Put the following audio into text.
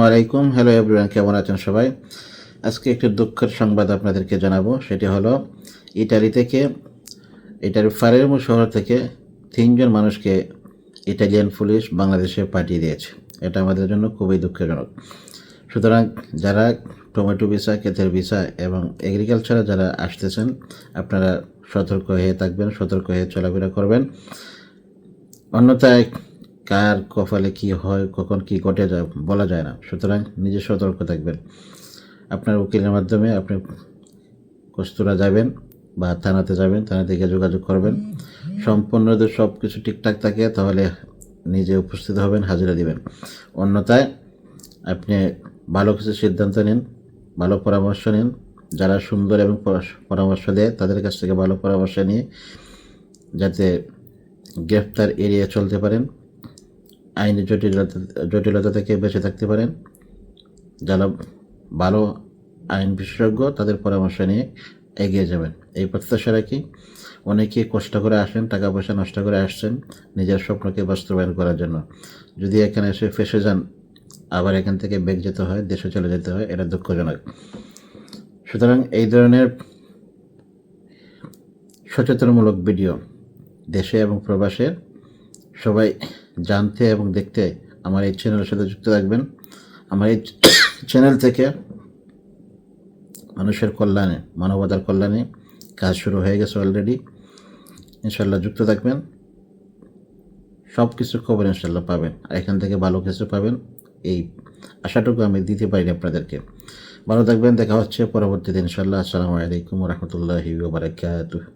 আলাইকুম। Hello everyone, কেমন আছেন সবাই? আজকে একটি দুঃখের সংবাদ আপনাদেরকে জানাবো। সেটি হলো ইটালির ফালেরমো শহর থেকে 3জন মানুষকে ইটালিয়ান পুলিশ বাংলাদেশে পাঠিয়ে দিয়েছে। এটা আমাদের জন্য খুবই দুঃখজনক। সুতরাং যারা টমেটো ভিসা, ক্ষেতের ভিসা এবং এগ্রিকালচারে যারা আসতেছেন, আপনারা সতর্ক হয়ে থাকবেন, সতর্ক হয়ে চলাফেরা করবেন। অন্যথায় কার কপালে কি হয়, কখন কি ঘটে যায় বলা যায় না। সুতরাং নিজে সতর্ক থাকবেন। আপনার উকিলের মাধ্যমে আপনি কস্তুরা যাবেন বা থানাতে যাবেন, থানা থেকে যোগাযোগ করবেন। সম্পূর্ণ যদি সব কিছু ঠিকঠাক থাকে তাহলে নিজে উপস্থিত হবেন, হাজিরা দিবেন। অন্যথায় আপনি ভালো কিছু সিদ্ধান্ত নিন, ভালো পরামর্শ নিন। যারা সুন্দর এবং পরামর্শ দেয় তাদের কাছ থেকে ভালো পরামর্শ নিয়ে যাতে গ্রেফতার এড়িয়ে চলতে পারেন, আইনি জটিলতা থেকে বেঁচে থাকতে পারেন। যারা ভালো আইন বিশেষজ্ঞ তাদের পরামর্শ নিয়ে এগিয়ে যাবেন, এই প্রত্যাশা রাখি। অনেকে কষ্ট করে আসেন, টাকা পয়সা নষ্ট করে আসছেন নিজের স্বপ্নকে বাস্তবায়ন করার জন্য। যদি এখানে এসে ফেসে যান, আবার এখান থেকে বেগ যেতে হয়, দেশে চলে যেতে হয়, এটা দুঃখজনক। সুতরাং এই ধরনের সচেতনমূলক ভিডিও দেশে এবং প্রবাসে সবাই জানতে এবং দেখতে আমার এই চ্যানেলের সাথে যুক্ত থাকবেন। আমার এই চ্যানেল থেকে মানুষের কল্যাণে, মানবতার কল্যাণে কাজ শুরু হয়ে গেছে অলরেডি। ইনশাল্লাহ যুক্ত থাকবেন, সব কিছু খবর ইনশাল্লাহ পাবেন, আর এখান থেকে ভালো কিছু পাবেন, এই আশাটুকু আমি দিতে পারি আপনাদেরকে। ভালো থাকবেন, দেখা হচ্ছে পরবর্তীতে ইনশাল্লাহ। আসসালামু আলাইকুম রহমতুল্লাহি ওয়া বারাকাতুহু।